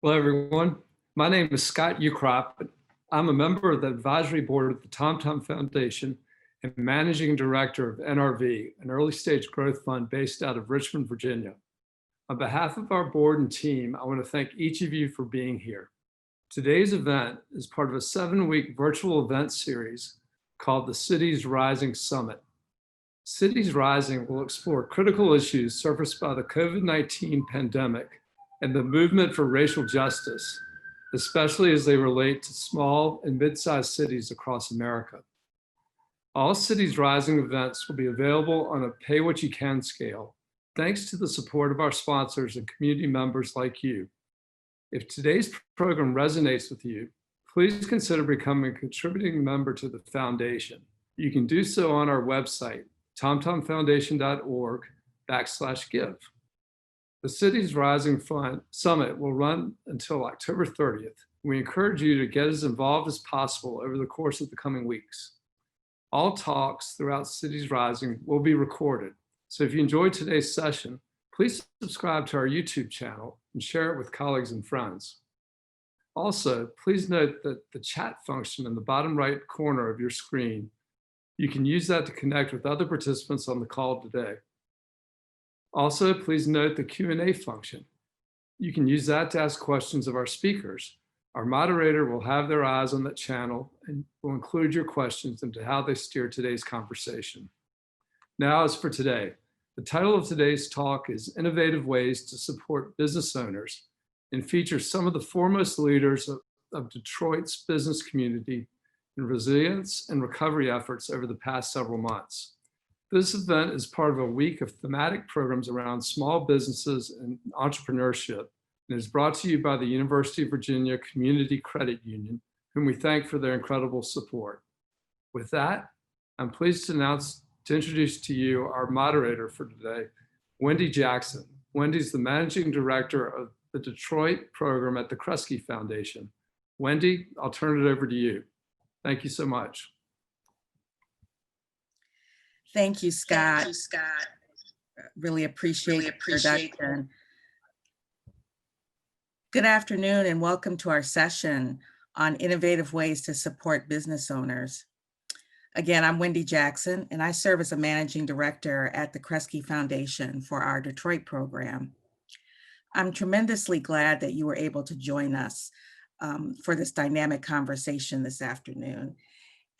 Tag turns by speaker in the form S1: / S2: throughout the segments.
S1: Hello, everyone. My name is Scott Ukrop. I'm a member of the advisory board of the TomTom Foundation and managing director of NRV, an early stage growth fund based out of Richmond, Virginia. On behalf of our board and team, I want to thank each of you for being here. Today's event is part of a 7-week virtual event series called the Cities Rising Summit. Cities Rising will explore critical issues surfaced by the COVID-19 pandemic and the movement for racial justice, especially as they relate to small and mid-sized cities across America. All Cities Rising events will be available on a pay-what-you-can scale, thanks to the support of our sponsors and community members like you. If today's program resonates with you, please consider becoming a contributing member to the foundation. You can do so on our website, tomtomfoundation.org/give. The Cities Rising Fund Summit will run until October 30th. We encourage you to get as involved as possible over the course of the coming weeks. All talks throughout Cities Rising will be recorded. So if you enjoyed today's session, please subscribe to our YouTube channel and share it with colleagues and friends. Also, please note that the chat function in the bottom right corner of your screen, you can use that to connect with other participants on the call today. Also, please note the Q&A function. You can use that to ask questions of our speakers. Our moderator will have their eyes on that channel and will include your questions into how they steer today's conversation. Now, as for today, the title of today's talk is Innovative Ways to Support Business Owners and features some of the foremost leaders of Detroit's business community in resilience and recovery efforts over the past several months. This event is part of a week of thematic programs around small businesses and entrepreneurship, and is brought to you by the University of Virginia Community Credit Union, whom we thank for their incredible support. With that, I'm pleased to introduce to you our moderator for today, Wendy Jackson. Wendy's the managing director of the Detroit program at the Kresge Foundation. Wendy, I'll turn it over to you. Thank you so much.
S2: Thank you, Scott. Really appreciate the introduction. Good afternoon and welcome to our session on innovative ways to support business owners. Again, I'm Wendy Jackson and I serve as a managing director at the Kresge Foundation for our Detroit program. I'm tremendously glad that you were able to join us for this dynamic conversation this afternoon.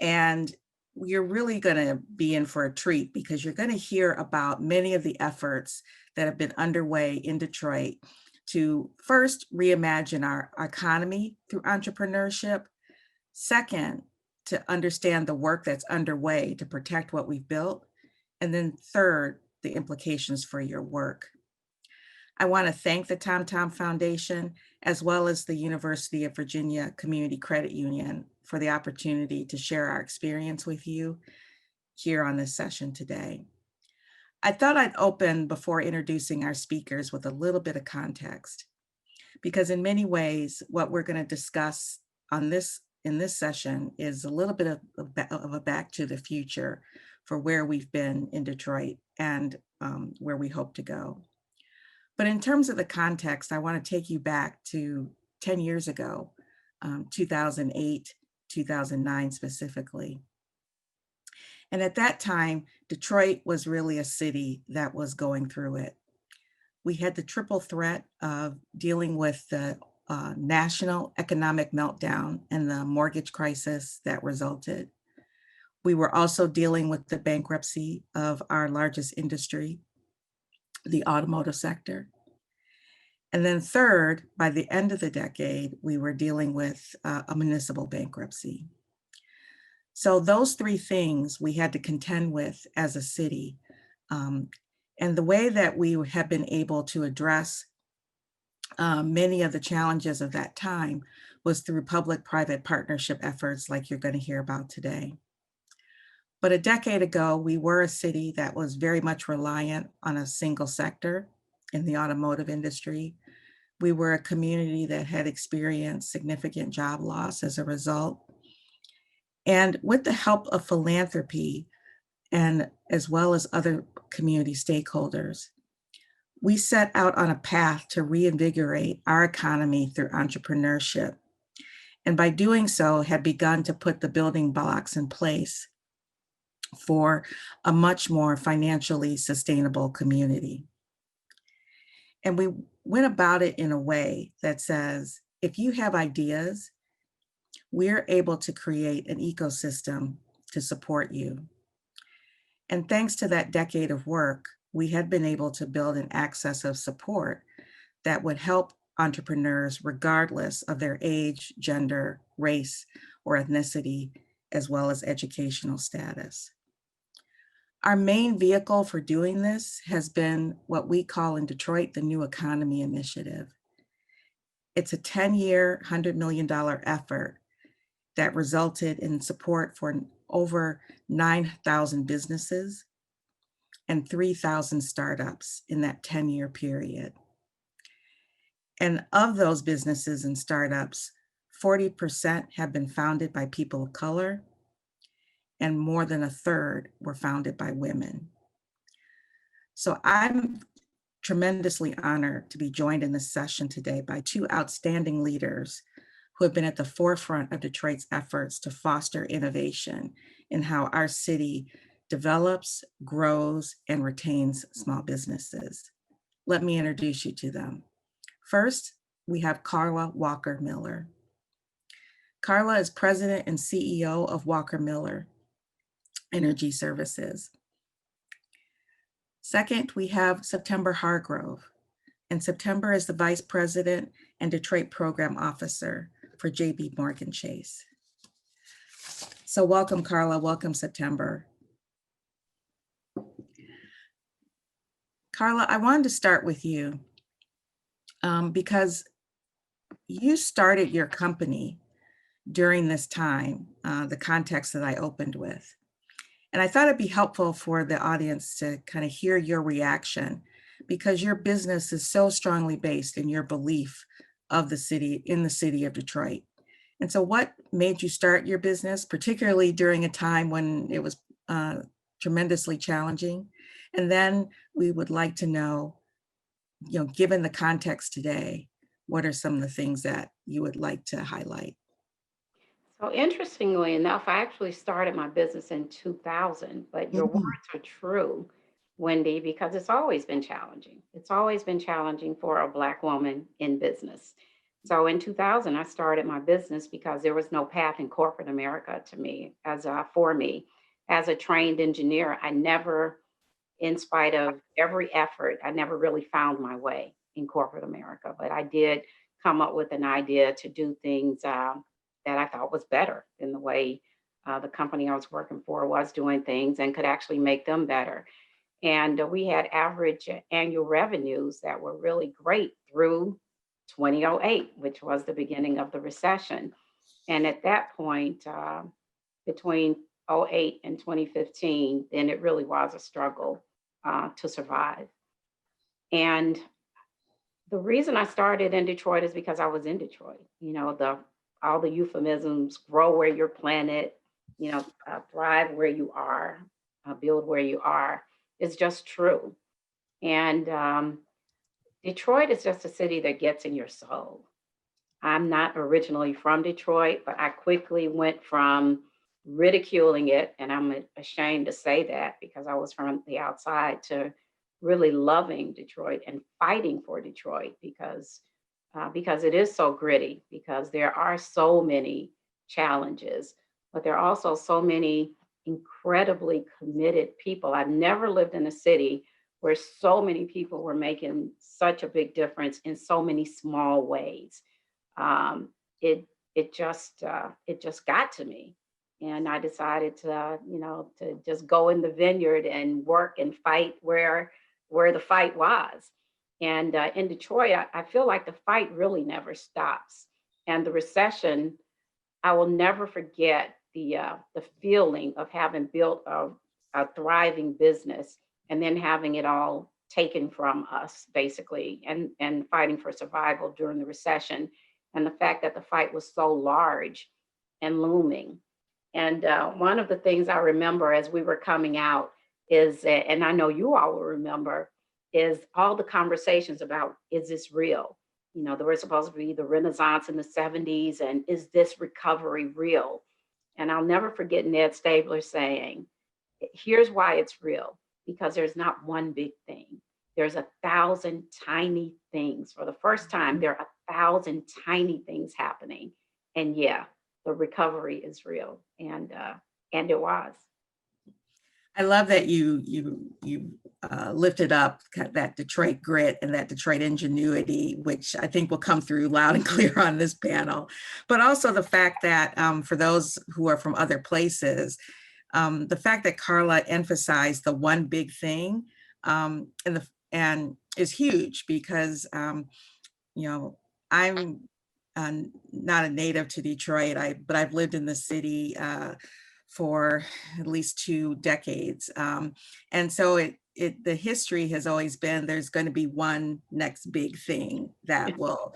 S2: And you're really going to be in for a treat because you're going to hear about many of the efforts that have been underway in Detroit to first reimagine our economy through entrepreneurship. Second, to understand the work that's underway to protect what we've built. And then third, the implications for your work. I want to thank the TomTom Foundation, as well as the University of Virginia Community Credit Union for the opportunity to share our experience with you here on this session today. I thought I'd open before introducing our speakers with a little bit of context, because in many ways, what we're going to discuss in this session is a little bit of a back to the future for where we've been in Detroit and where we hope to go. But in terms of the context, I want to take you back to 10 years ago, 2008, 2009 specifically. And at that time, Detroit was really a city that was going through it. We had the triple threat of dealing with the national economic meltdown and the mortgage crisis that resulted. We were also dealing with the bankruptcy of our largest industry, the automotive sector. And then third, by the end of the decade, we were dealing with a municipal bankruptcy. So those three things we had to contend with as a city. And the way that we have been able to address many of the challenges of that time was through public-private partnership efforts like you're going to hear about today. But a decade ago, we were a city that was very much reliant on a single sector in the automotive industry. We were a community that had experienced significant job loss as a result. And with the help of philanthropy and as well as other community stakeholders, we set out on a path to reinvigorate our economy through entrepreneurship. And by doing so, had begun to put the building blocks in place for a much more financially sustainable community. And we went about it in a way that says, if you have ideas, we're able to create an ecosystem to support you. And thanks to that decade of work, we had been able to build an access of support that would help entrepreneurs regardless of their age, gender, race, or ethnicity, as well as educational status. Our main vehicle for doing this has been what we call in Detroit the New Economy Initiative. It's a 10-year, $100 million effort that resulted in support for over 9,000 businesses and 3,000 startups in that 10-year period. And of those businesses and startups, 40% have been founded by people of color, and more than a third were founded by women. So I'm tremendously honored to be joined in this session today by two outstanding leaders who have been at the forefront of Detroit's efforts to foster innovation in how our city develops, grows, and retains small businesses. Let me introduce you to them. First, we have Carla Walker-Miller. Carla is president and CEO of Walker-Miller Energy Services. Second, we have September Hargrove, and September is the vice president and Detroit program officer for JPMorgan Chase. So welcome, Carla, welcome, September. Carla, I wanted to start with you because you started your company during this time, the context that I opened with. And I thought it'd be helpful for the audience to kind of hear your reaction because your business is so strongly based in your belief of the city, in the city of Detroit. And so what made you start your business, particularly during a time when it was tremendously challenging? And then we would like to know, given the context today, what are some of the things that you would like to highlight?
S3: So interestingly enough, I actually started my business in 2000, but your words are true, Wendy, because it's always been challenging. It's always been challenging for a Black woman in business. So in 2000, I started my business because there was no path in corporate America for me. As a trained engineer, I never, in spite of every effort, I never really found my way in corporate America, but I did come up with an idea to do things that I thought was better than the way the company I was working for was doing things and could actually make them better. And we had average annual revenues that were really great through 2008, which was the beginning of the recession. And at that point, between '08 and 2015, then it really was a struggle to survive. And the reason I started in Detroit is because I was in Detroit. All the euphemisms, grow where you're planted, thrive where you are, build where you are, is just true. And Detroit is just a city that gets in your soul. I'm not originally from Detroit, but I quickly went from ridiculing it, and I'm ashamed to say that because I was from the outside, to really loving Detroit and fighting for Detroit because it is so gritty, because there are so many challenges, but there are also so many incredibly committed people. I've never lived in a city where so many people were making such a big difference in so many small ways. Um, it it just got to me, and I decided to to just go in the vineyard and work and fight where the fight was. And in Detroit, I feel like the fight really never stops. And the recession, I will never forget the feeling of having built a thriving business and then having it all taken from us, basically, and fighting for survival during the recession, and the fact that the fight was so large and looming. And one of the things I remember as we were coming out is, and I know you all will remember, is all the conversations about, is this real? You know, there was supposed to be the Renaissance in the 70s, and is this recovery real? And I'll never forget Ned Stabler saying, here's why it's real, because there's not one big thing. There's 1,000 tiny things. For the first time, there are 1,000 tiny things happening. And yeah, the recovery is real. And it was.
S2: I love that you lifted up that Detroit grit and that Detroit ingenuity, which I think will come through loud and clear on this panel. But also the fact that for those who are from other places, the fact that Carla emphasized the one big thing and is huge, because you know, I'm not a native to Detroit, but I've lived in the city for at least 2 decades. And so the history has always been, there's going to be one next big thing that will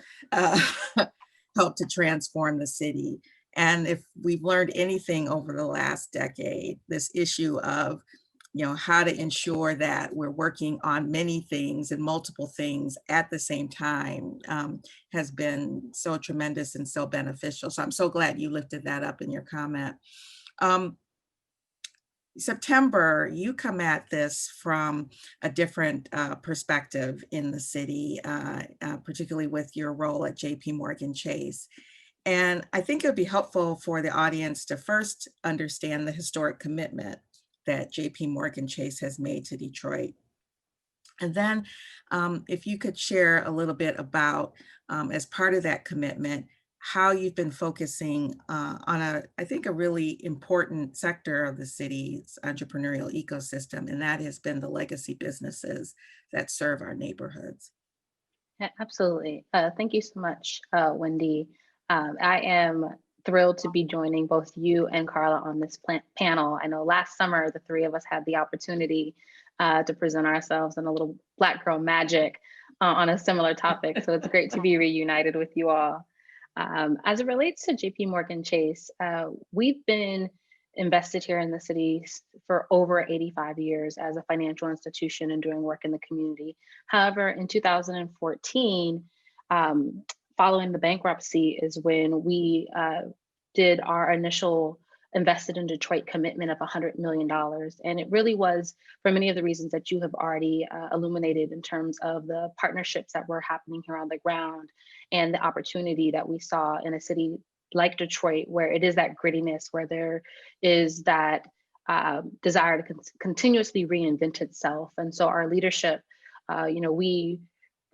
S2: help to transform the city. And if we've learned anything over the last decade, this issue of, how to ensure that we're working on many things and multiple things at the same time has been so tremendous and so beneficial. So I'm so glad you lifted that up in your comment. September, you come at this from a different perspective in the city, particularly with your role at JPMorgan Chase. And I think it would be helpful for the audience to first understand the historic commitment that JPMorgan Chase has made to Detroit. And then if you could share a little bit about, as part of that commitment, how you've been focusing on I think a really important sector of the city's entrepreneurial ecosystem, and that has been the legacy businesses that serve our neighborhoods.
S4: Yeah, absolutely. Thank you so much, Wendy. I am thrilled to be joining both you and Carla on this panel. I know last summer, the three of us had the opportunity to present ourselves in a little Black Girl Magic on a similar topic. So it's great to be reunited with you all. As it relates to JPMorgan Chase, we've been invested here in the city for over 85 years as a financial institution and doing work in the community. However, in 2014, following the bankruptcy is when we did our initial invested in Detroit commitment of $100 million. And it really was for many of the reasons that you have already illuminated in terms of the partnerships that were happening here on the ground and the opportunity that we saw in a city like Detroit, where it is that grittiness, where there is that desire to continuously reinvent itself. And so our leadership, we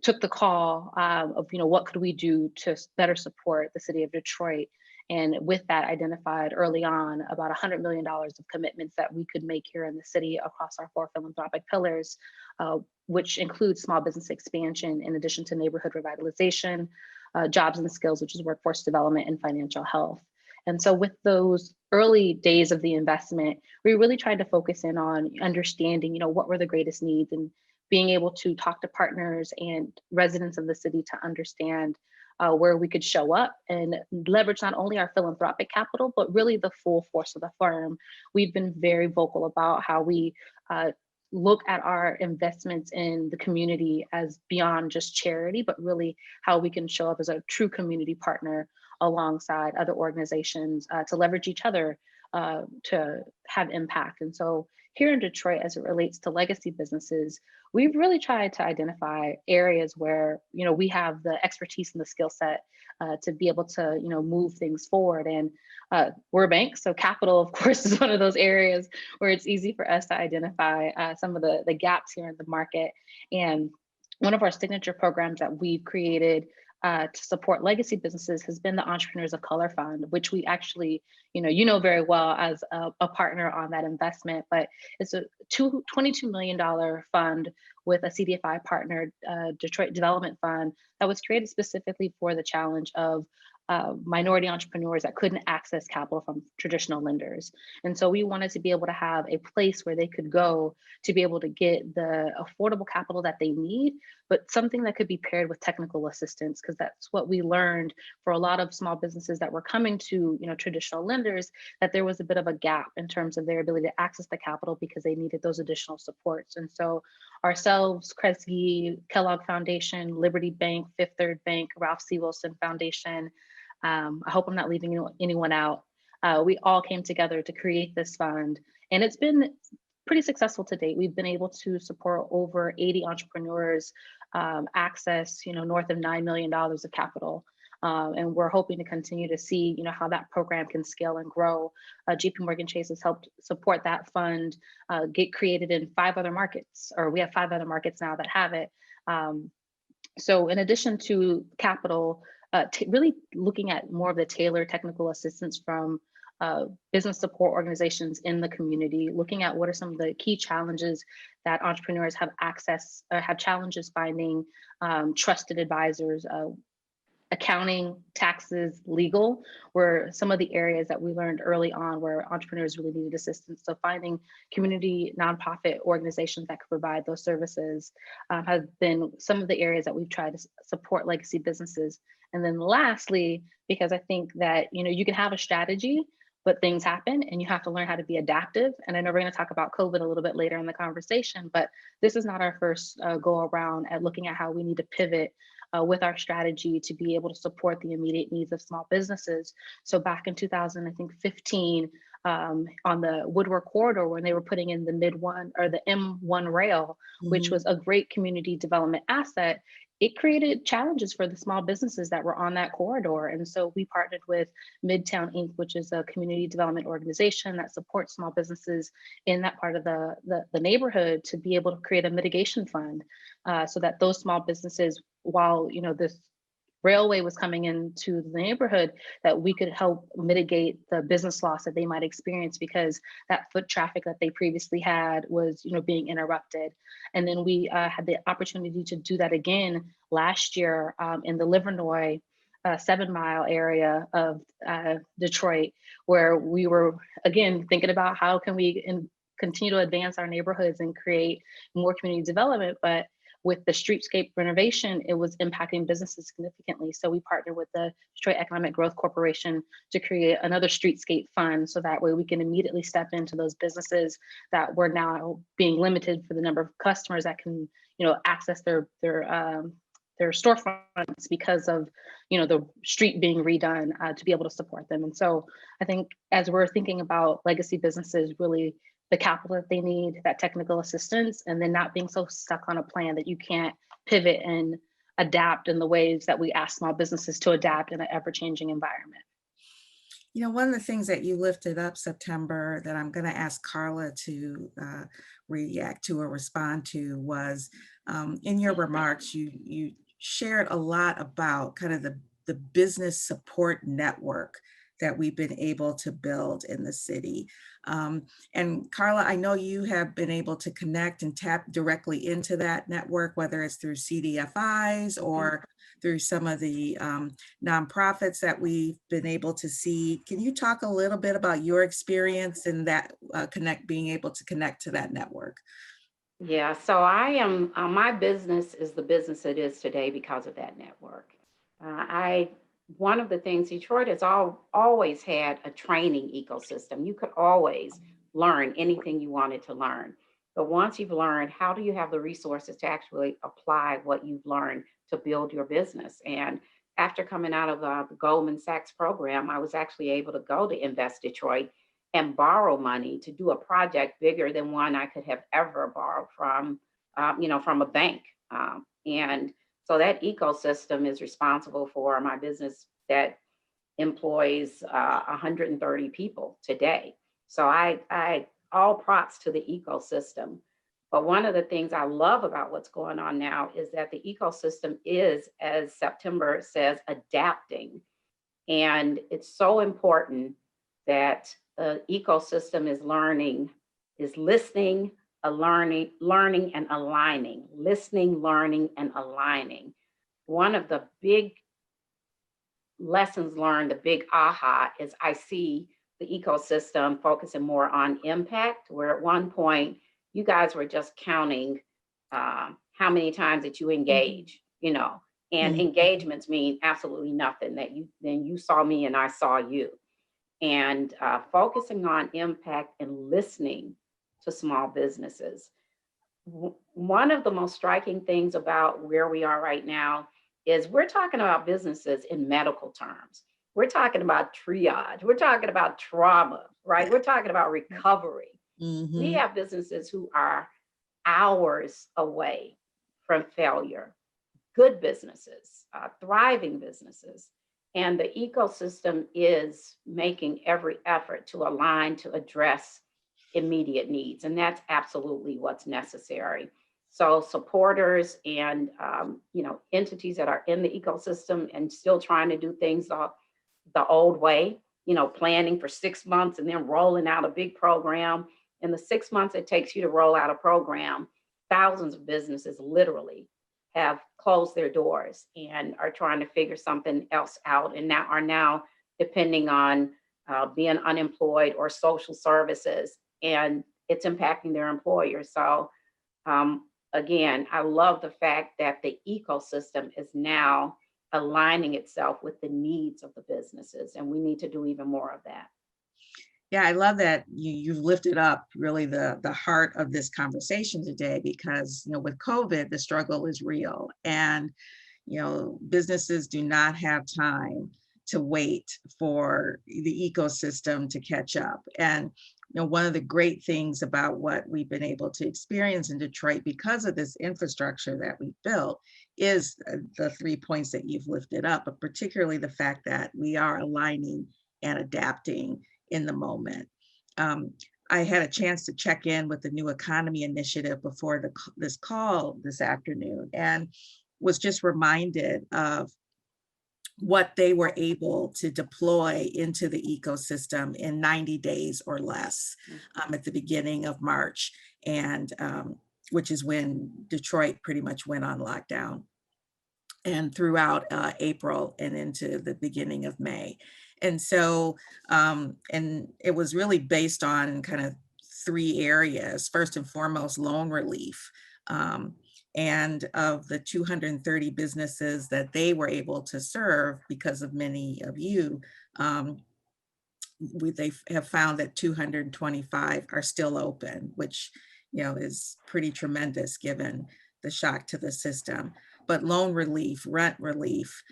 S4: took the call of, what could we do to better support the city of Detroit? And with that, identified early on about $100 million of commitments that we could make here in the city across our 4 philanthropic pillars, which includes small business expansion, in addition to neighborhood revitalization, jobs and skills, which is workforce development, and financial health. And so with those early days of the investment, we really tried to focus in on understanding, what were the greatest needs, and being able to talk to partners and residents of the city to understand where we could show up and leverage not only our philanthropic capital, but really the full force of the firm. We've been very vocal about how we look at our investments in the community as beyond just charity, but really how we can show up as a true community partner alongside other organizations to leverage each other to have impact. And so here in Detroit, as it relates to legacy businesses, we've really tried to identify areas where, we have the expertise and the skill set to be able to, move things forward. And we're a bank, so capital, of course, is one of those areas where it's easy for us to identify some of the gaps here in the market. And one of our signature programs that we've created to support legacy businesses has been the Entrepreneurs of Color Fund, which we actually, very well as a partner on that investment. But it's a $22 million fund with a CDFI partnered Detroit Development Fund that was created specifically for the challenge of minority entrepreneurs that couldn't access capital from traditional lenders. And so we wanted to be able to have a place where they could go to be able to get the affordable capital that they need, but something that could be paired with technical assistance, because that's what we learned for a lot of small businesses that were coming to traditional lenders, that there was a bit of a gap in terms of their ability to access the capital because they needed those additional supports. And so ourselves, Kresge, Kellogg Foundation, Liberty Bank, Fifth Third Bank, Ralph C. Wilson Foundation, I hope I'm not leaving anyone out. We all came together to create this fund, and it's been pretty successful to date. We've been able to support over 80 entrepreneurs, access, north of $9 million of capital. And we're hoping to continue to see, how that program can scale and grow. JPMorgan Chase has helped support that fund get created in 5 other markets, or we have 5 other markets now that have it. So in addition to capital, really looking at more of the tailored technical assistance from business support organizations in the community, looking at what are some of the key challenges that entrepreneurs have have challenges finding trusted advisors. Accounting, taxes, legal were some of the areas that we learned early on where entrepreneurs really needed assistance. So finding community nonprofit organizations that could provide those services has been some of the areas that we've tried to support legacy businesses. And then lastly, because I think that you can have a strategy, but things happen and you have to learn how to be adaptive. And I know we're going to talk about COVID a little bit later in the conversation, but this is not our first go around at looking at how we need to pivot with our strategy to be able to support the immediate needs of small businesses. So back in 2015, on the Woodward corridor, when they were putting in the the M1 rail, which was a great community development asset, it created challenges for the small businesses that were on that corridor. And so we partnered with Midtown Inc., which is a community development organization that supports small businesses in that part of the neighborhood, to be able to create a mitigation fund so that those small businesses, while this railway was coming into the neighborhood, that we could help mitigate the business loss that they might experience because that foot traffic that they previously had was being interrupted. And then we had the opportunity to do that again last year in the Livernois 7-mile area of Detroit, where we were again thinking about how can we continue to advance our neighborhoods and create more community development. But with the streetscape renovation, it was impacting businesses significantly. So we partnered with the Detroit Economic Growth Corporation to create another streetscape fund, so that way we can immediately step into those businesses that were now being limited for the number of customers that can, access their storefronts because of, the street being redone to be able to support them. And so I think as we're thinking about legacy businesses, really the capital that they need, that technical assistance, and then not being so stuck on a plan that you can't pivot and adapt in the ways that we ask small businesses to adapt in an ever-changing environment.
S2: One of the things that you lifted up, September, that I'm going to ask Carla to react to or respond to was in your remarks, you shared a lot about kind of the business support network that we've been able to build in the city. And Carla, I know you have been able to connect and tap directly into that network, whether it's through CDFIs or through some of the nonprofits that we've been able to see. Can you talk a little bit about your experience in that being able to connect to that network?
S3: Yeah, so I am, my business is the business it is today because of that network. One of the things, Detroit has always had a training ecosystem. You could always learn anything you wanted to learn. But once you've learned, how do you have the resources to actually apply what you've learned to build your business? And after coming out of the Goldman Sachs program, I was actually able to go to Invest Detroit and borrow money to do a project bigger than one I could have ever borrowed from, from a bank. And so that ecosystem is responsible for my business that employs 130 people today. So I all props to the ecosystem. But one of the things I love about what's going on now is that the ecosystem is, as September says, adapting. And it's so important that the ecosystem is learning, is listening, learning and aligning, listening, learning and aligning. One of the big lessons learned, the big aha is I see the ecosystem focusing more on impact, where at one point you guys were just counting how many times that you engage, and engagements mean absolutely nothing, that you saw me and I saw you. And focusing on impact and listening to small businesses. One of the most striking things about where we are right now is we're talking about businesses in medical terms. We're talking about triage. We're talking about trauma, right? We're talking about recovery. We have businesses who are hours away from failure, good businesses, thriving businesses. And the ecosystem is making every effort to align to address immediate needs. And that's absolutely what's necessary. So supporters and entities that are in the ecosystem and still trying to do things the old way, planning for 6 months and then rolling out a big program. In the 6 months it takes you to roll out a program, thousands of businesses literally have closed their doors and are trying to figure something else out, and are now depending on being unemployed or social services, and it's impacting their employers. So again, I love the fact that the ecosystem is now aligning itself with the needs of the businesses, and we need to do even more of that.
S2: Yeah, I love that you've lifted up really the heart of this conversation today, because with COVID, the struggle is real, and businesses do not have time to wait for the ecosystem to catch up. And one of the great things about what we've been able to experience in Detroit because of this infrastructure that we've built is the 3 points that you've lifted up, but particularly the fact that we are aligning and adapting in the moment. I had a chance to check in with the New Economy Initiative before this call this afternoon, and was just reminded of what they were able to deploy into the ecosystem in 90 days or less at the beginning of March, and which is when Detroit pretty much went on lockdown, and throughout April and into the beginning of May. And so, and it was really based on kind of 3 areas. First and foremost, loan relief. And of the 230 businesses that they were able to serve, because of many of you, they have found that 225 are still open, which is pretty tremendous given the shock to the system. But loan relief, rent relief,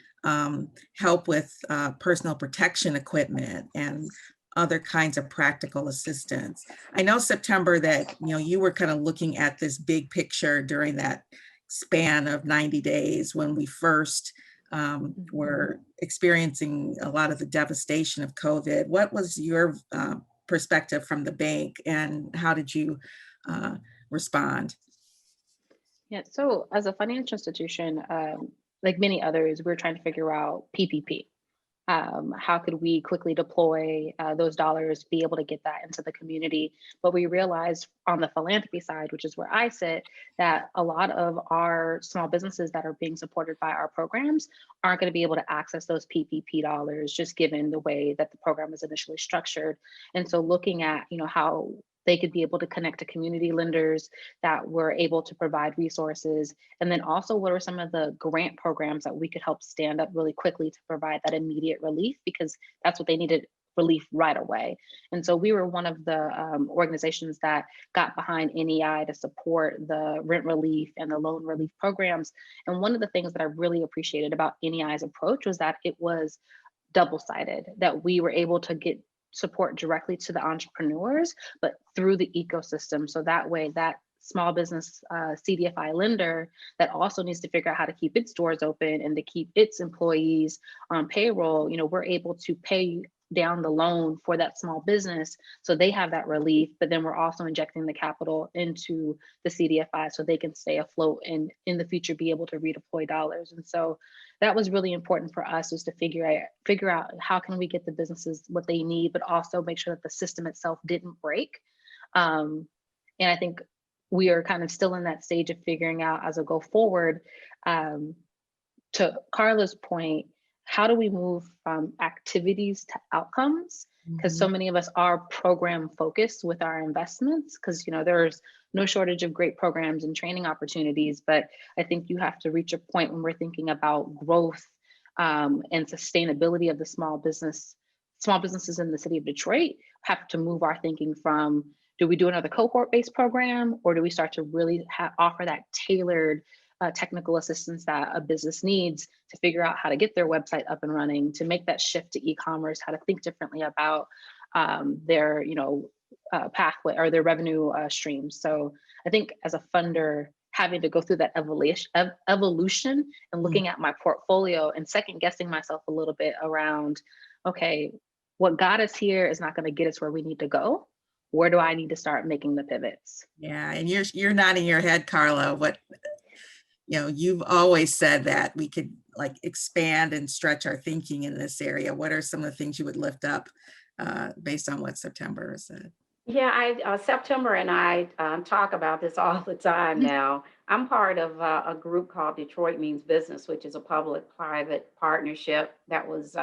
S2: help with personal protection equipment, and other kinds of practical assistance. I know, September, that you were kind of looking at this big picture during that span of 90 days when we first were experiencing a lot of the devastation of COVID. What was your perspective from the bank, and how did you respond?
S4: Yeah, so as a financial institution, like many others, we're trying to figure out PPP. How could we quickly deploy those dollars, be able to get that into the community? But we realized on the philanthropy side, which is where I sit, that a lot of our small businesses that are being supported by our programs aren't going to be able to access those PPP dollars, just given the way that the program is initially structured. And so looking at, how they could be able to connect to community lenders that were able to provide resources. And then also, what are some of the grant programs that we could help stand up really quickly to provide that immediate relief, because that's what they needed, relief right away. And so we were one of the organizations that got behind NEI to support the rent relief and the loan relief programs. And one of the things that I really appreciated about NEI's approach was that it was double-sided, that we were able to get support directly to the entrepreneurs, but through the ecosystem. So that way, that small business CDFI lender that also needs to figure out how to keep its doors open and to keep its employees on payroll, we're able to pay down the loan for that small business so they have that relief, but then we're also injecting the capital into the CDFI so they can stay afloat and in the future be able to redeploy dollars. And so that was really important for us, was to figure out how can we get the businesses what they need, but also make sure that the system itself didn't break. And I think we are kind of still in that stage of figuring out as a go forward. To Carla's point, how do we move from activities to outcomes? Because so many of us are program focused with our investments, because there's no shortage of great programs and training opportunities, but I think you have to reach a point when we're thinking about growth and sustainability of the small businesses in the city of Detroit, have to move our thinking from, do we do another cohort-based program, or do we start to really offer that tailored technical assistance that a business needs to figure out how to get their website up and running, to make that shift to e-commerce, how to think differently about their pathway or their revenue streams. So I think as a funder, having to go through that evolution and looking at my portfolio and second guessing myself a little bit around, okay, what got us here is not going to get us where we need to go. Where do I need to start making the pivots?
S2: Yeah, and you're nodding your head, Carla. What you've always said that we could expand and stretch our thinking in this area. What are some of the things you would lift up based on what September said?
S3: Yeah, September and I talk about this all the time now. I'm part of a group called Detroit Means Business, which is a public-private partnership that was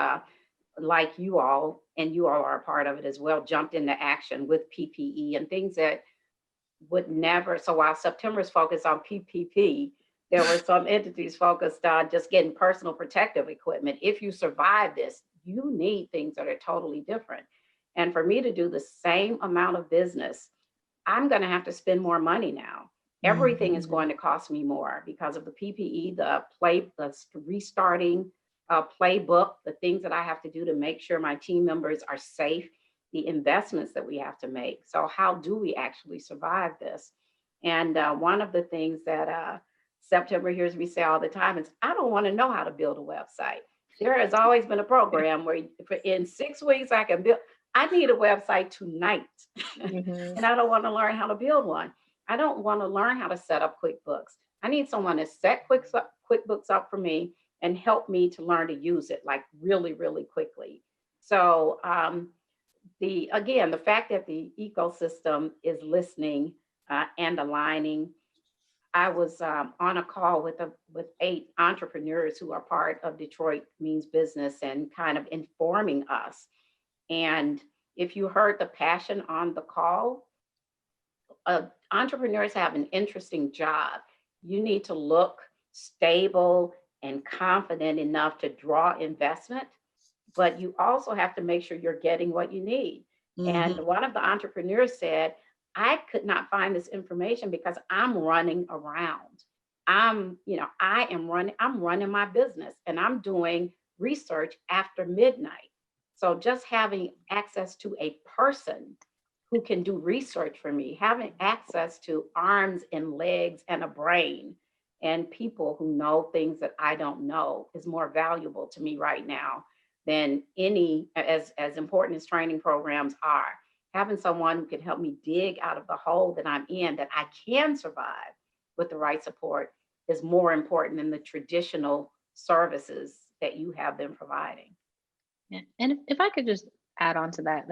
S3: like you all, and you all are a part of it as well, jumped into action with PPE and things that would never. So while September is focused on PPP, there were some entities focused on just getting personal protective equipment. If you survive this, you need things that are totally different. And for me to do the same amount of business, I'm going to have to spend more money now. Everything is going to cost me more because of the PPE, the restarting playbook, the things that I have to do to make sure my team members are safe, the investments that we have to make. So how do we actually survive this? And one of the things that September hears me say all the time is, I don't want to know how to build a website. There has always been a program where in 6 weeks I can build. I need a website tonight. And I don't want to learn how to build one. I don't want to learn how to set up QuickBooks. I need someone to set QuickBooks up for me and help me to learn to use it really, really quickly. So the fact that the ecosystem is listening and aligning. I was on a call with 8 entrepreneurs who are part of Detroit Means Business and kind of informing us. And if you heard the passion on the call, entrepreneurs have an interesting job. You need to look stable and confident enough to draw investment, but you also have to make sure you're getting what you need. And one of the entrepreneurs said, I could not find this information because I'm running around. I'm running my business and I'm doing research after midnight. So just having access to a person who can do research for me, having access to arms and legs and a brain and people who know things that I don't know is more valuable to me right now than any, as important as training programs are. Having someone who can help me dig out of the hole that I'm in, that I can survive with the right support, is more important than the traditional services that you have been providing.
S4: Yeah. And if I could just add on to that,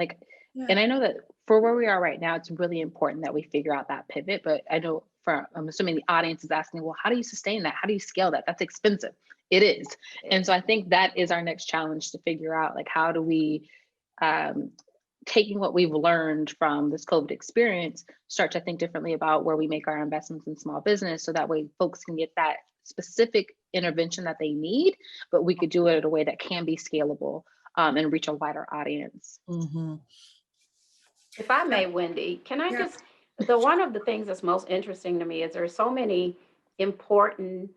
S4: and I know that for where we are right now, it's really important that we figure out that pivot, but I know I'm assuming the audience is asking, well, how do you sustain that? How do you scale that? That's expensive. It is. And so I think that is our next challenge, to figure out how do we, taking what we've learned from this COVID experience, start to think differently about where we make our investments in small business, so that way folks can get that specific intervention that they need, but we could do it in a way that can be scalable and reach a wider audience.
S3: If I may, Wendy, can I just, one of the things that's most interesting to me is there are so many important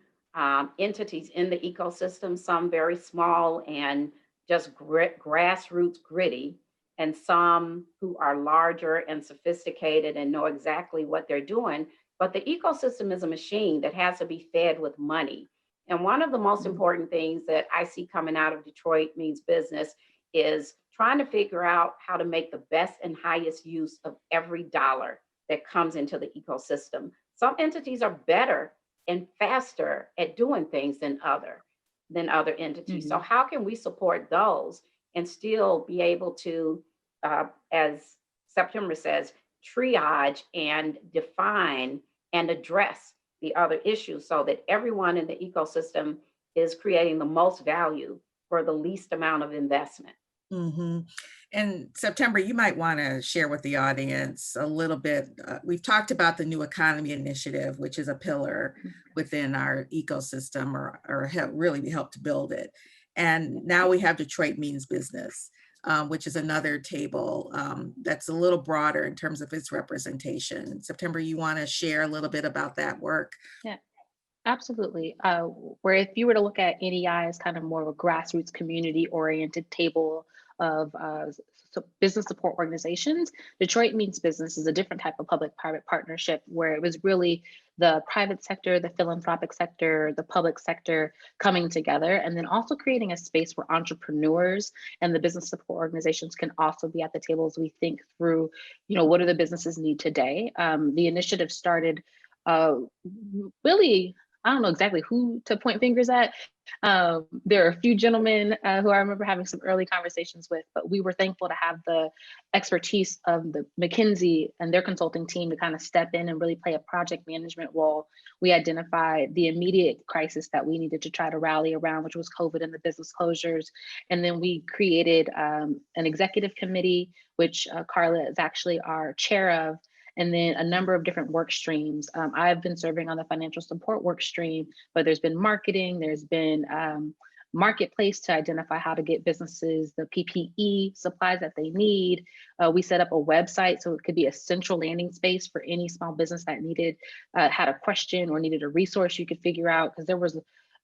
S3: entities in the ecosystem, some very small and just grassroots gritty, and some who are larger and sophisticated and know exactly what they're doing. But the ecosystem is a machine that has to be fed with money. And one of the most important things that I see coming out of Detroit Means Business is trying to figure out how to make the best and highest use of every dollar that comes into the ecosystem. Some entities are better and faster at doing things than other entities. So how can we support those and still be able to, as September says, triage and define and address the other issues so that everyone in the ecosystem is creating the most value for the least amount of investment?
S2: Mm-hmm. And September, you might want to share with the audience a little bit. We've talked about the New Economy Initiative, which is a pillar within our ecosystem, or really helped to build it. And now we have Detroit Means Business, which is another table that's a little broader in terms of its representation. September, you want to share a little bit about that work?
S4: Yeah. Absolutely. Where if you were to look at NEI as kind of more of a grassroots community-oriented table of business support organizations, Detroit Means Business is a different type of public-private partnership where it was really the private sector, the philanthropic sector, the public sector coming together, and then also creating a space where entrepreneurs and the business support organizations can also be at the table as we think through, what do the businesses need today? The initiative started really, I don't know exactly who to point fingers at. There are a few gentlemen who I remember having some early conversations with, but we were thankful to have the expertise of the McKinsey and their consulting team to kind of step in and really play a project management role. We identified the immediate crisis that we needed to try to rally around, which was COVID and the business closures. And then we created an executive committee, which Carla is actually our chair of, and then a number of different work streams. I've been serving on the financial support work stream, but there's been marketing, there's been marketplace to identify how to get businesses the PPE supplies that they need. We set up a website so it could be a central landing space for any small business that had a question or needed a resource you could figure out, because there was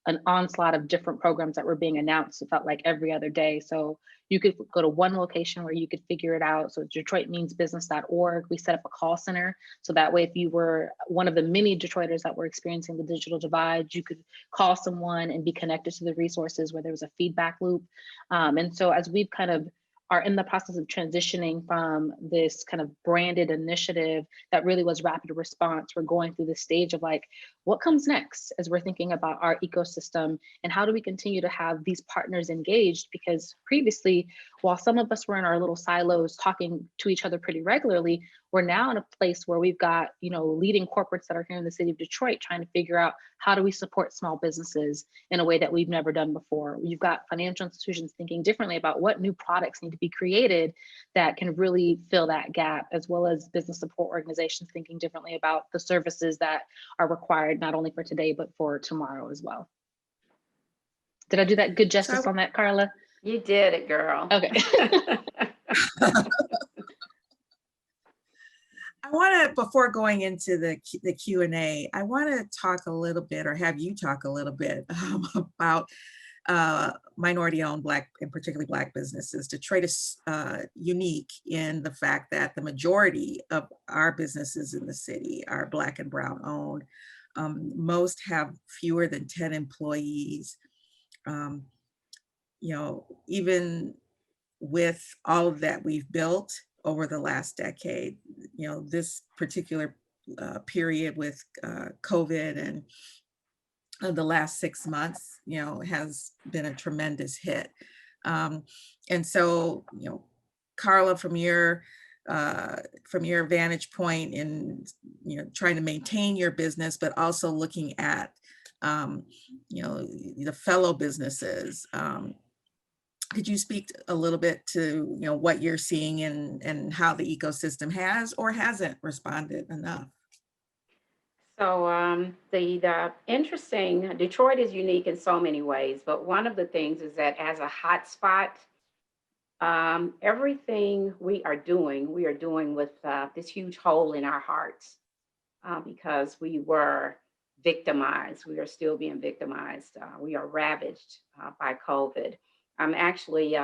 S4: an onslaught of different programs that were being announced. It felt like every other day. So you could go to one location where you could figure it out. So DetroitMeansBusiness.org, we set up a call center. So that way, if you were one of the many Detroiters that were experiencing the digital divide, you could call someone and be connected to the resources where there was a feedback loop. And so as we've kind of are in the process of transitioning from this kind of branded initiative that really was rapid response, we're going through the stage of like, what comes next as we're thinking about our ecosystem and how do we continue to have these partners engaged? Because previously, while some of us were in our little silos talking to each other pretty regularly, we're now in a place where we've got, leading corporates that are here in the city of Detroit trying to figure out how do we support small businesses in a way that we've never done before. You've got financial institutions thinking differently about what new products need to be created that can really fill that gap, as well as business support organizations thinking differently about the services that are required, not only for today, but for tomorrow as well. Did I do that good justice on that, Carla?
S3: You did it, girl.
S4: Okay.
S2: I want to, before going into the Q&A, I want to talk a little bit, or have you talk a little bit about minority-owned Black, and particularly Black businesses. Detroit is unique in the fact that the majority of our businesses in the city are Black and Brown owned. Most have fewer than 10 employees. Even with all of that we've built over the last decade, this particular period with COVID and the last 6 months, has been a tremendous hit. And so, Carla, from your vantage point in, trying to maintain your business, but also looking at, the fellow businesses, could you speak a little bit to what you're seeing and how the ecosystem has or hasn't responded enough?
S3: So the interesting, Detroit is unique in so many ways, but one of the things is that as a hotspot, everything we are doing with this huge hole in our hearts because we were victimized. We are still being victimized. We are ravaged by COVID. I'm actually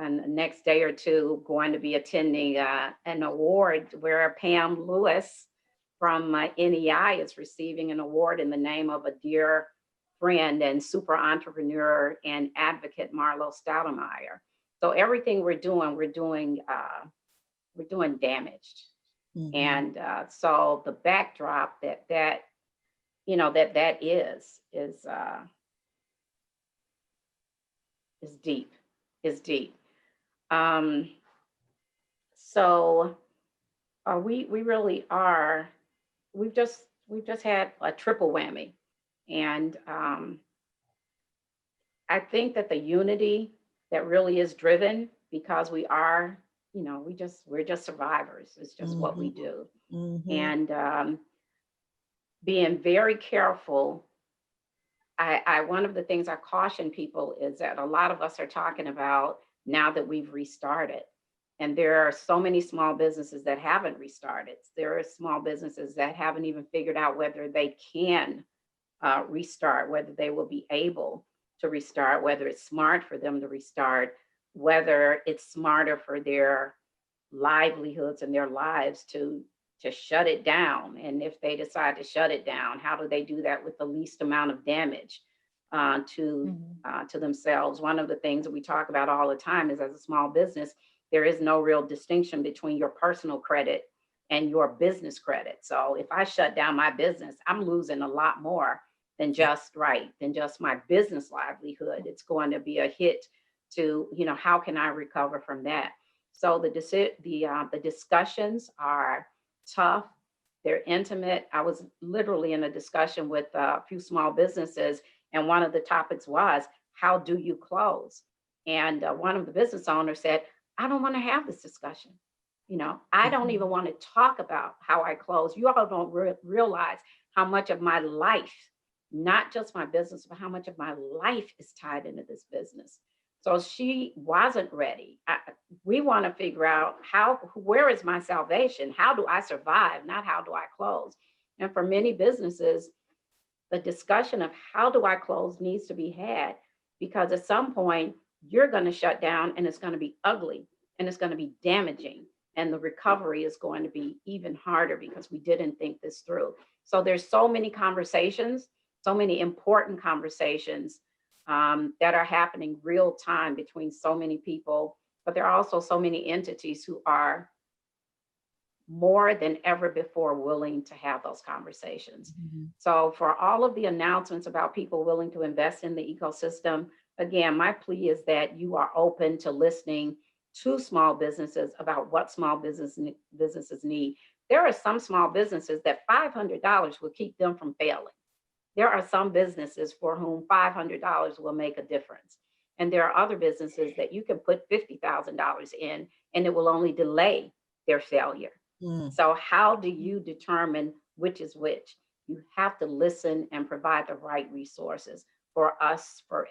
S3: and the next day or two going to be attending an award where Pam Lewis from NEI is receiving an award in the name of a dear friend and super entrepreneur and advocate, Marlo Stoudemire. So everything we're doing damaged.
S2: Mhm.
S3: And so the backdrop that is deep. So we really are, we've just had a triple whammy. And I think that the unity that really is driven because we are, we're just survivors. It's just what we do.
S2: Mhm.
S3: And being very careful. One of the things I caution people is that a lot of us are talking about now that we've restarted. And there are so many small businesses that haven't restarted. There are small businesses that haven't even figured out whether they can restart, whether they will be able to restart, whether it's smart for them to restart, whether it's smarter for their livelihoods and their lives to shut it down. And if they decide to shut it down, how do they do that with the least amount of damage to themselves? One of the things that we talk about all the time is, as a small business, there is no real distinction between your personal credit and your business credit. So if I shut down my business, I'm losing a lot more than just my business livelihood. It's going to be a hit to, how can I recover from that? So the discussions are tough. They're intimate. I was literally in a discussion with a few small businesses, and one of the topics was, how do you close? And one of the business owners said, I don't want to have this discussion. I don't even want to talk about how I close. You all don't realize how much of my life, not just my business, but how much of my life is tied into this business. So she wasn't ready. We want to figure out where is my salvation? How do I survive? Not how do I close? And for many businesses, the discussion of how do I close needs to be had, because at some point you're going to shut down and it's going to be ugly and it's going to be damaging. And the recovery is going to be even harder because we didn't think this through. So there's so many conversations, so many important conversations that are happening real time between so many people, but there are also so many entities who are more than ever before willing to have those conversations.
S2: Mhm.
S3: So for all of the announcements about people willing to invest in the ecosystem, again, my plea is that you are open to listening to small businesses about what small businesses need. There are some small businesses that $500 will keep them from failing. There are some businesses for whom $500 will make a difference. And there are other businesses that you can put $50,000 in and it will only delay their failure.
S2: Mm.
S3: So how do you determine which is which? You have to listen and provide the right resources for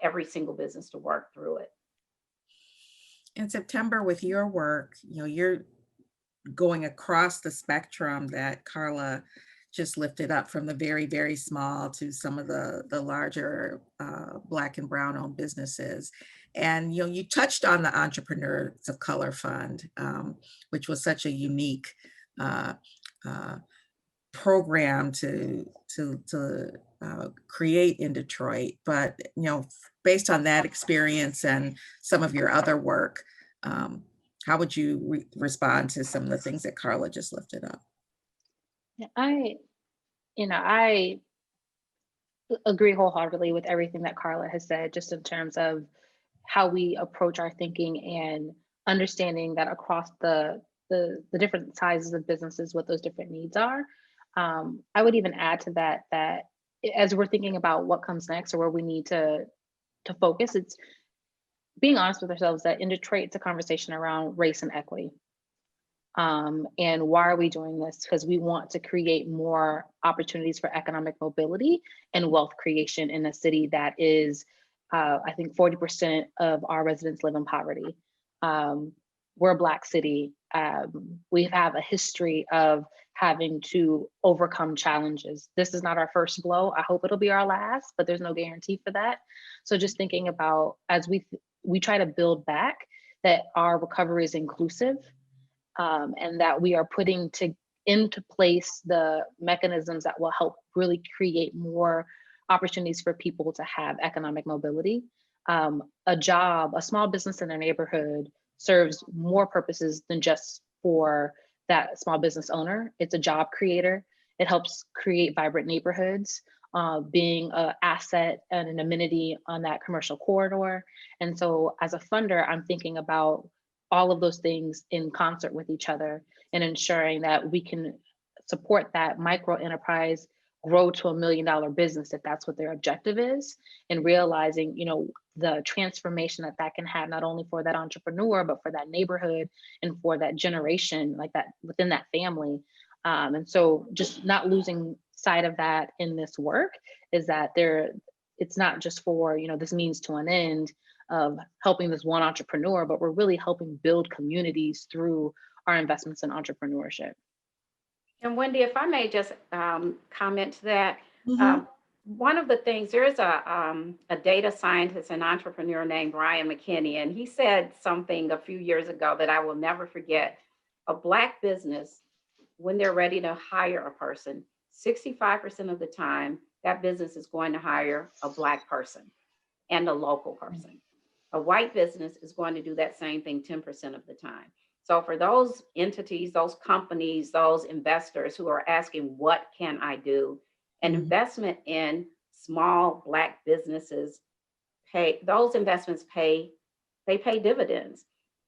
S3: every single business to work through it.
S2: In September, with your work, you're going across the spectrum that Carla just lifted up, from the very, very small to some of the larger Black and Brown owned businesses. And you touched on the Entrepreneurs of Color Fund, which was such a unique program to create in Detroit. But based on that experience and some of your other work, how would you respond to some of the things that Carla just lifted up?
S4: I agree wholeheartedly with everything that Carla has said, just in terms of how we approach our thinking and understanding that across the different sizes of businesses, what those different needs are. I would even add to that as we're thinking about what comes next or where we need to focus, it's being honest with ourselves that in Detroit, it's a conversation around race and equity. And why are we doing this? Because we want to create more opportunities for economic mobility and wealth creation in a city that is, I think 40% of our residents live in poverty. We're a Black city. We have a history of having to overcome challenges. This is not our first blow. I hope it'll be our last, but there's no guarantee for that. So just thinking about, as we try to build back, that our recovery is inclusive, and that we are putting into place the mechanisms that will help really create more opportunities for people to have economic mobility. A small business in their neighborhood serves more purposes than just for that small business owner. It's a job creator. It helps create vibrant neighborhoods, being an asset and an amenity on that commercial corridor. And so as a funder, I'm thinking about all of those things in concert with each other and ensuring that we can support that micro enterprise grow to $1 million business if that's what their objective is, and realizing, the transformation that can have not only for that entrepreneur, but for that neighborhood and for that generation, like that within that family. And so just not losing sight of that in this work is that it's not just for, this means to an end of helping this one entrepreneur, but we're really helping build communities through our investments in entrepreneurship.
S3: And Wendy, if I may just comment to that,
S2: Mhm.
S3: one of the things, there is a data scientist and entrepreneur named Brian McKinney, and he said something a few years ago that I will never forget. A Black business, when they're ready to hire a person, 65% of the time, that business is going to hire a Black person and a local person. A white business is going to do that same thing 10% of the time. So for those entities, those companies, those investors who are asking, what can I do? An investment in small Black businesses those investments pay dividends.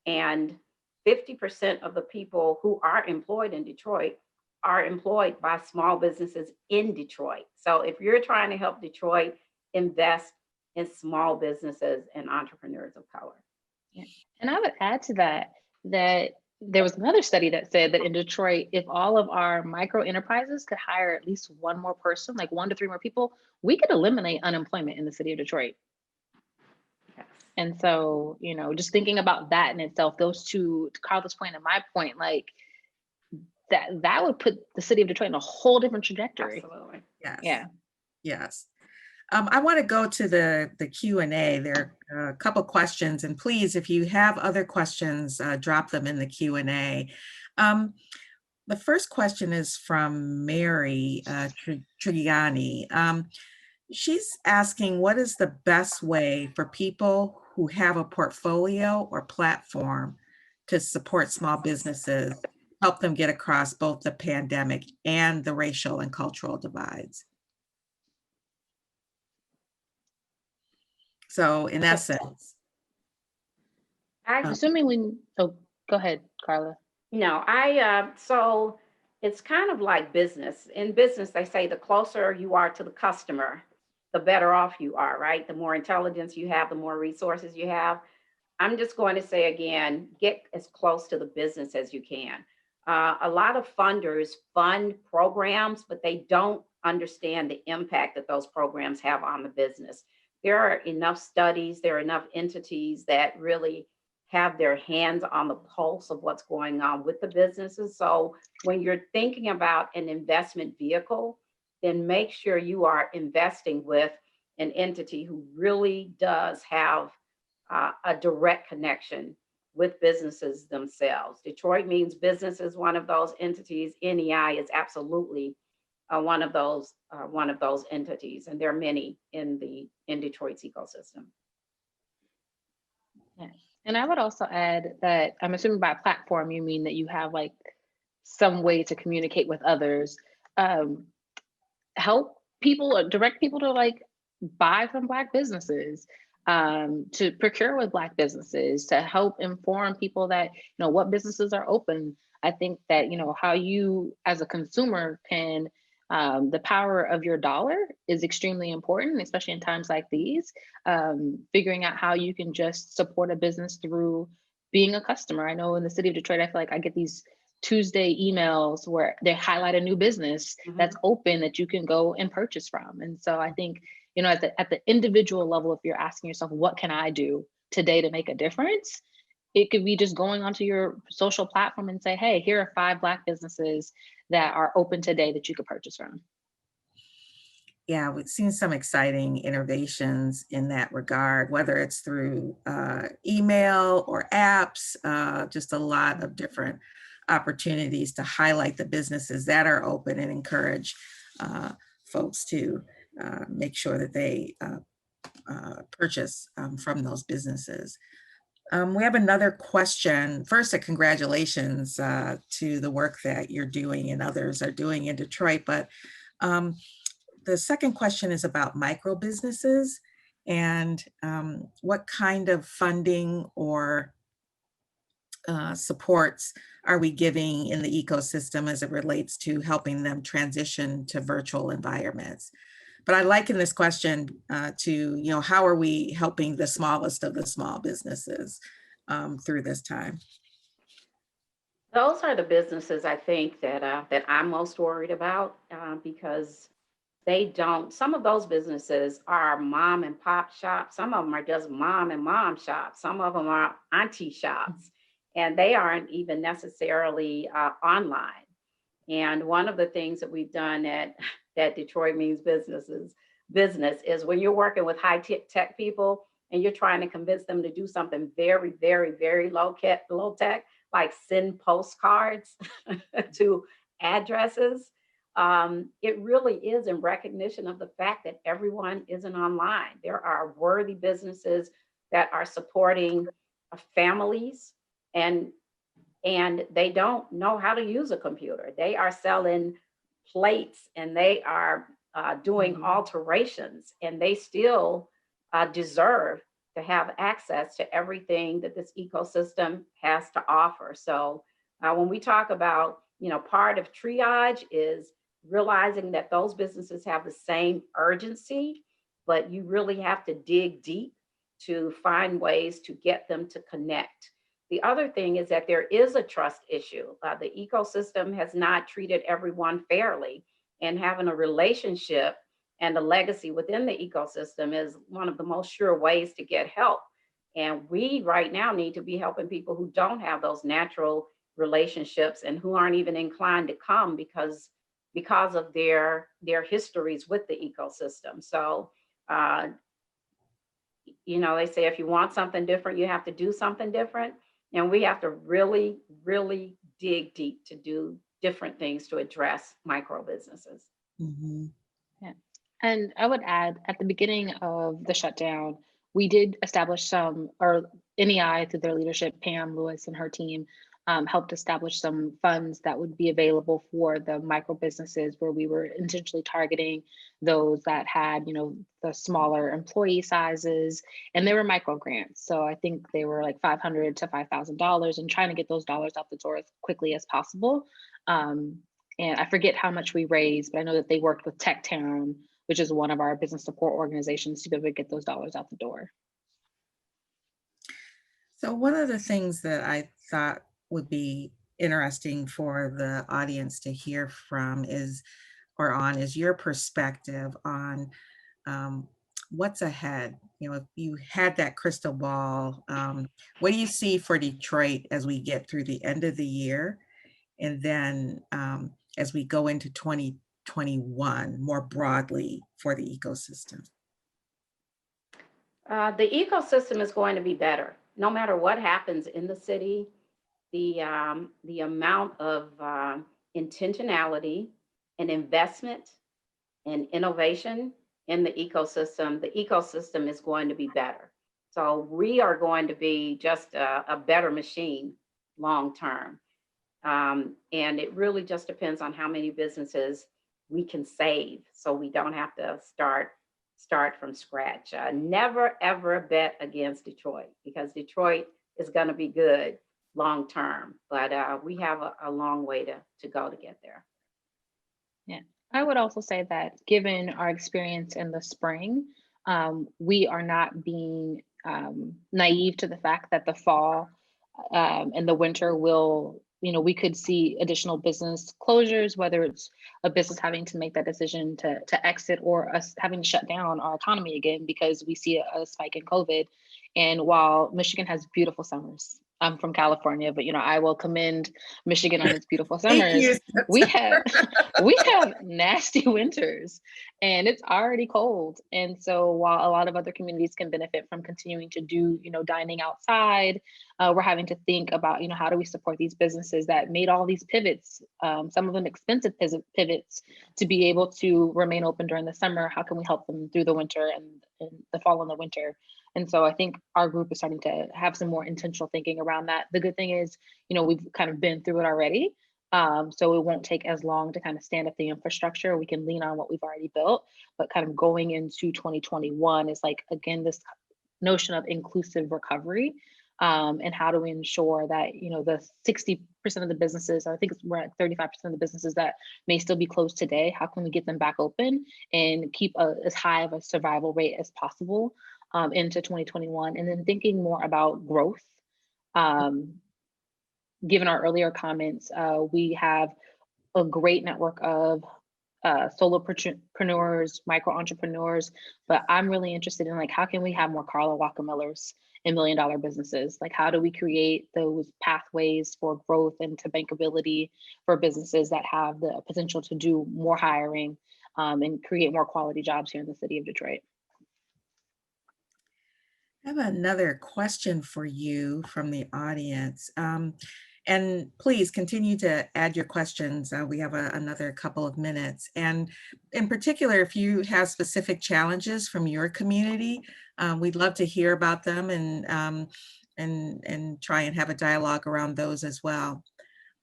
S3: And 50% of the people who are employed in Detroit are employed by small businesses in Detroit. So if you're trying to help Detroit, invest in small businesses and entrepreneurs of color.
S4: Yeah. And I would add to that there was another study that said that in Detroit, if all of our micro enterprises could hire at least one more person, like 1 to 3 more people, we could eliminate unemployment in the city of Detroit.
S3: Yes.
S4: And so, just thinking about that in itself, those two, to Carla's point and my point, like that would put the city of Detroit in a whole different trajectory.
S3: Absolutely.
S2: Yes.
S4: Yeah.
S2: Yes. I want to go to the Q&A. There are a couple questions, and please, if you have other questions, drop them in the Q&A. The first question is from Mary Trigiani. She's asking, what is the best way for people who have a portfolio or platform to support small businesses, help them get across both the pandemic and the racial and cultural divides? So in essence,
S3: I'm
S4: assuming go ahead, Carla.
S3: So it's kind of like business. In business, they say the closer you are to the customer, the better off you are, right? The more intelligence you have, the more resources you have. I'm just going to say again, get as close to the business as you can. A lot of funders fund programs, but they don't understand the impact that those programs have on the business. There are enough studies, there are enough entities that really have their hands on the pulse of what's going on with the businesses. So when you're thinking about an investment vehicle, then make sure you are investing with an entity who really does have a direct connection with businesses themselves. Detroit Means Business is one of those entities. NEI is absolutely one of those entities, and there are many in Detroit's ecosystem.
S4: Yeah. And I would also add that I'm assuming by platform, you mean that you have like some way to communicate with others, help people, or direct people to like buy from Black businesses, to procure with Black businesses, to help inform people that, what businesses are open. I think that, how you as a consumer can, the power of your dollar is extremely important, especially in times like these. Figuring out how you can just support a business through being a customer. I know in the city of Detroit, I feel like I get these Tuesday emails where they highlight a new business that's open that you can go and purchase from. And so I think, at the individual level, if you're asking yourself, what can I do today to make a difference? It could be just going onto your social platform and say, hey, here are 5 Black businesses that are open today that you could purchase from.
S2: Yeah, we've seen some exciting innovations in that regard, whether it's through email or apps, just a lot of different opportunities to highlight the businesses that are open and encourage folks to make sure that they purchase from those businesses. We have another question. First, a congratulations to the work that you're doing and others are doing in Detroit, but the second question is about micro businesses and what kind of funding or supports are we giving in the ecosystem as it relates to helping them transition to virtual environments. But I liken this question to, how are we helping the smallest of the small businesses through this time?
S3: Those are the businesses I think that I'm most worried about because some of those businesses are mom and pop shops. Some of them are just mom and mom shops. Some of them are auntie shops, and they aren't even necessarily online. And one of the things that we've done at Detroit Means Business is when you're working with high tech people and you're trying to convince them to do something very, very, very low tech, like send postcards to addresses. It really is in recognition of the fact that everyone isn't online. There are worthy businesses that are supporting families and they don't know how to use a computer. They are selling plates and they are doing alterations, and they still deserve to have access to everything that this ecosystem has to offer. So when we talk about, part of triage is realizing that those businesses have the same urgency, but you really have to dig deep to find ways to get them to connect. The other thing is that there is a trust issue. The ecosystem has not treated everyone fairly, and having a relationship and a legacy within the ecosystem is one of the most sure ways to get help. And we right now need to be helping people who don't have those natural relationships and who aren't even inclined to come because of their histories with the ecosystem. So, they say if you want something different, you have to do something different. And we have to really, really dig deep to do different things to address micro businesses.
S2: Mm-hmm.
S4: Yeah. And I would add, at the beginning of the shutdown, we did establish or NEI through their leadership, Pam Lewis and her team, helped establish some funds that would be available for the micro businesses, where we were intentionally targeting those that had, the smaller employee sizes, and they were micro grants. So I think they were like $500 to $5,000, and trying to get those dollars out the door as quickly as possible. And I forget how much we raised, but I know that they worked with Tech Town, which is one of our business support organizations, to be able to get those dollars out the door.
S2: So one of the things that I thought would be interesting for the audience to hear from is your perspective on what's ahead. If you had that crystal ball, what do you see for Detroit as we get through the end of the year? And then as we go into 2021 more broadly for the ecosystem?
S3: The ecosystem is going to be better. No matter what happens in the city, the amount of intentionality and investment and innovation in the ecosystem is going to be better. So we are going to be just a better machine long term. And it really just depends on how many businesses we can save, so we don't have to start from scratch. Never ever bet against Detroit, because Detroit is going to be good long term, but we have a long way to go to get there.
S4: Yeah, I would also say that given our experience in the spring, we are not being naive to the fact that the fall and the winter will, we could see additional business closures, whether it's a business having to make that decision to exit, or us having to shut down our economy again because we see a spike in COVID. And while Michigan has beautiful summers, I'm from California, but I will commend Michigan on its beautiful
S2: Thank
S4: summers.
S2: you.
S4: We have we have nasty winters, and it's already cold. And so while a lot of other communities can benefit from continuing to do, dining outside, we're having to think about, how do we support these businesses that made all these pivots, some of them expensive pivots, to be able to remain open during the summer. How can we help them through the winter and the fall and the winter? And so I think our group is starting to have some more intentional thinking around that. The good thing is, we've kind of been through it already. So it won't take as long to kind of stand up the infrastructure. We can lean on what we've already built, but kind of going into 2021 is like, again, this notion of inclusive recovery. And how do we ensure that, the 60% of the businesses, or I think we're at 35% of the businesses that may still be closed today, how can we get them back open and keep as high of a survival rate as possible into 2021? And then thinking more about growth. Given our earlier comments, we have a great network of solopreneurs, micro entrepreneurs, but I'm really interested in, like, how can we have more Carla Walker-Millers in $1 million businesses? Like, how do we create those pathways for growth and to bankability for businesses that have the potential to do more hiring and create more quality jobs here in the city of Detroit?
S2: I have another question for you from the audience. And please continue to add your questions. We have another couple of minutes. And in particular, if you have specific challenges from your community, we'd love to hear about them and try and have a dialogue around those as well.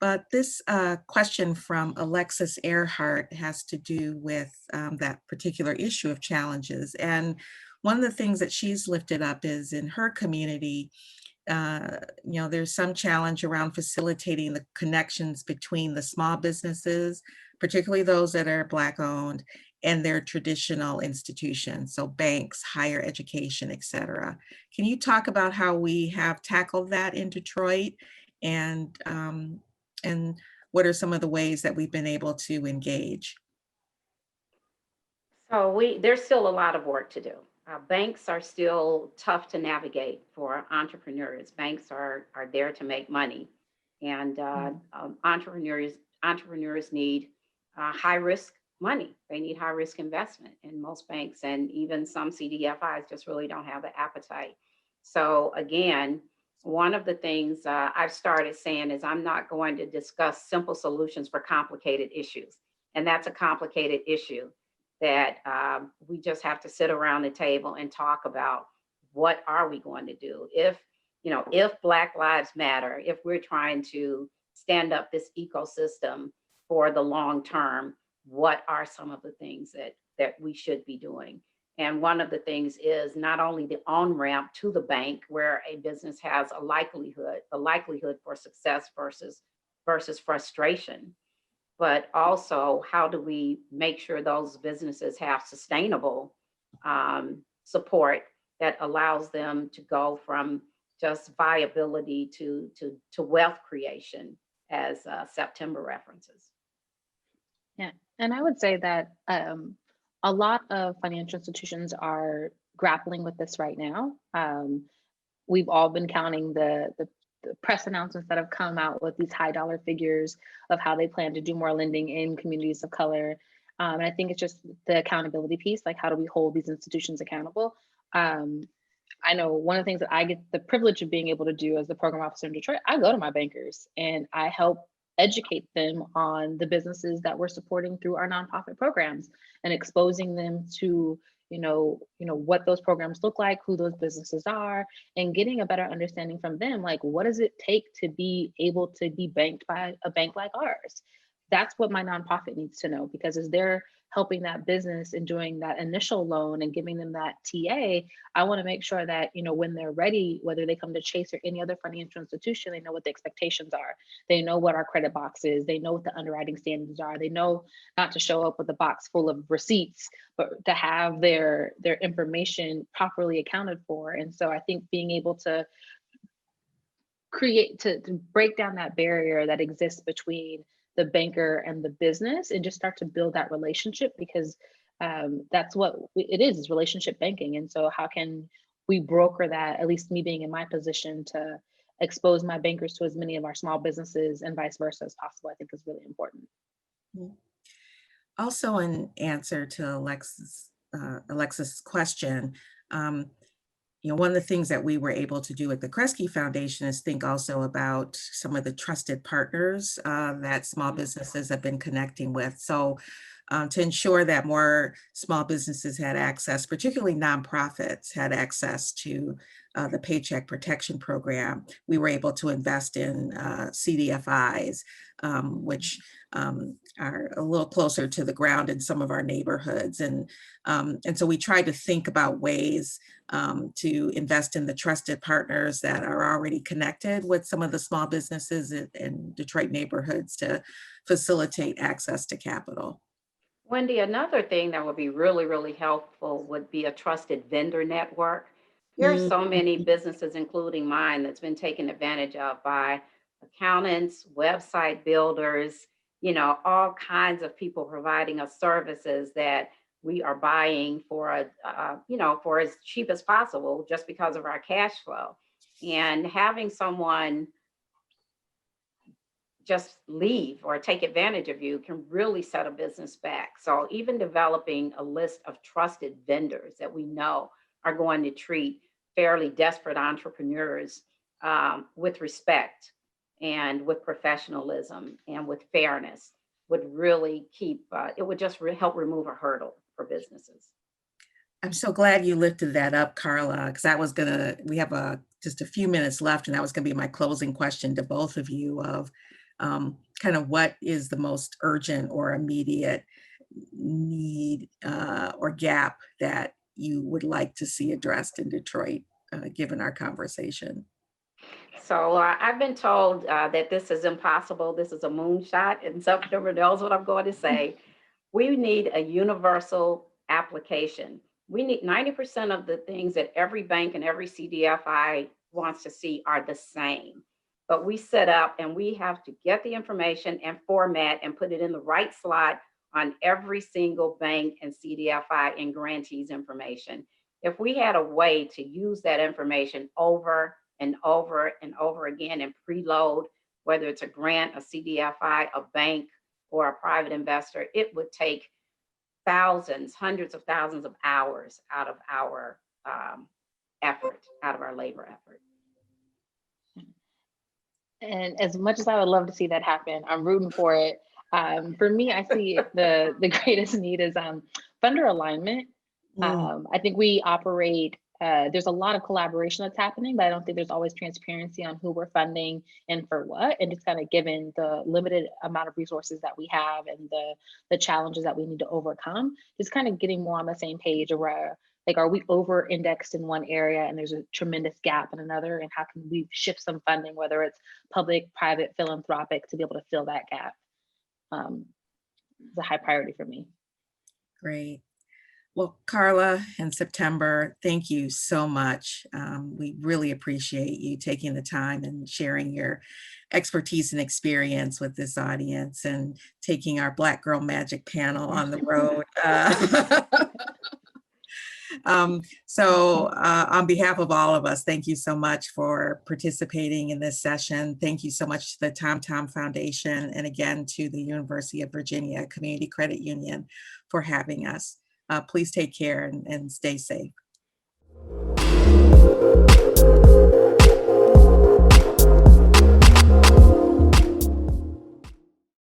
S2: But this question from Alexis Earhart has to do with that particular issue of challenges. And one of the things that she's lifted up is in her community, there's some challenge around facilitating the connections between the small businesses, particularly those that are Black owned, and their traditional institutions, so banks, higher education, et cetera. Can you talk about how we have tackled that in Detroit, and what are some of the ways that we've been able to engage?
S3: So there's still a lot of work to do. Banks are still tough to navigate for entrepreneurs. Banks are there to make money, and entrepreneurs need high risk money. They need high risk investment, and most banks and even some CDFIs just really don't have the appetite. So again, one of the things I've started saying is I'm not going to discuss simple solutions for complicated issues, and that's a complicated issue that we just have to sit around the table and talk about what are we going to do if Black Lives Matter, if we're trying to stand up this ecosystem for the long term, what are some of the things that we should be doing? And one of the things is not only the on-ramp to the bank where a business has the likelihood for success versus frustration, but also how do we make sure those businesses have sustainable support that allows them to go from just viability to wealth creation, as September references.
S4: Yeah, and I would say that a lot of financial institutions are grappling with this right now. We've all been counting the press announcements that have come out with these high dollar figures of how they plan to do more lending in communities of color. And I think it's just the accountability piece, like how do we hold these institutions accountable? I know one of the things that I get the privilege of being able to do as the program officer in Detroit, I go to my bankers and I help educate them on the businesses that we're supporting through our nonprofit programs and exposing them to what those programs look like, who those businesses are, and getting a better understanding from them, like what does it take to be able to be banked by a bank like ours? That's what my nonprofit needs to know, because as they're helping that business and doing that initial loan and giving them that TA, I want to make sure that, when they're ready, whether they come to Chase or any other financial institution, they know what the expectations are. They know what our credit box is. They know what the underwriting standards are. They know not to show up with a box full of receipts, but to have their information properly accounted for. And so I think being able to to break down that barrier that exists between the banker and the business and just start to build that relationship, because that's what it is relationship banking. And so how can we broker that, at least me being in my position, to expose my bankers to as many of our small businesses and vice versa as possible, I think is really important.
S2: Also, in answer to Alexis' question, one of the things that we were able to do at the Kresge Foundation is think also about some of the trusted partners that small businesses have been connecting with. So to ensure that more small businesses had access, particularly nonprofits had access to the Paycheck Protection Program, we were able to invest in CDFIs, which are a little closer to the ground in some of our neighborhoods. And so we tried to think about ways to invest in the trusted partners that are already connected with some of the small businesses in Detroit neighborhoods to facilitate access to capital.
S3: Wendy, another thing that would be really, really helpful would be a trusted vendor network. There are so many businesses, including mine, that's been taken advantage of by accountants, website builders, all kinds of people providing us services that we are buying for for as cheap as possible just because of our cash flow. And having someone just leave or take advantage of you can really set a business back. So even developing a list of trusted vendors that we know are going to treat fairly desperate entrepreneurs with respect and with professionalism and with fairness would really it would just help remove a hurdle for businesses.
S2: I'm so glad you lifted that up, Carla, because we have just a few minutes left, and that was gonna be my closing question to both of you of kind of what is the most urgent or immediate need or gap that you would like to see addressed in Detroit, given our conversation.
S3: So I've been told that this is impossible. This is a moonshot, and September knows what I'm going to say. We need a universal application. We need 90% of the things that every bank and every CDFI wants to see are the same. But we set up and we have to get the information and format and put it in the right slot on every single bank and CDFI and grantees information. If we had a way to use that information over and over and over again and preload, whether it's a grant, a CDFI, a bank, or a private investor, it would take thousands, hundreds of thousands of hours out of our effort, out of our labor effort.
S4: And as much as I would love to see that happen, I'm rooting for it. For me, I see the greatest need is funder alignment. I think we operate, there's a lot of collaboration that's happening, but I don't think there's always transparency on who we're funding and for what. And just kind of given the limited amount of resources that we have and the challenges that we need to overcome, just kind of getting more on the same page where, like, are we over indexed in one area and there's a tremendous gap in another, and how can we shift some funding, whether it's public, private, philanthropic, to be able to fill that gap? It's a high priority for me.
S2: Great. Well, Carla and September, thank you so much. We really appreciate you taking the time and sharing your expertise and experience with this audience and taking our Black Girl Magic panel on the road. On behalf of all of us, thank you so much for participating in this session. Thank you so much to the Tom Foundation, and again to the University of Virginia Community Credit Union for having us. Please take care and stay safe.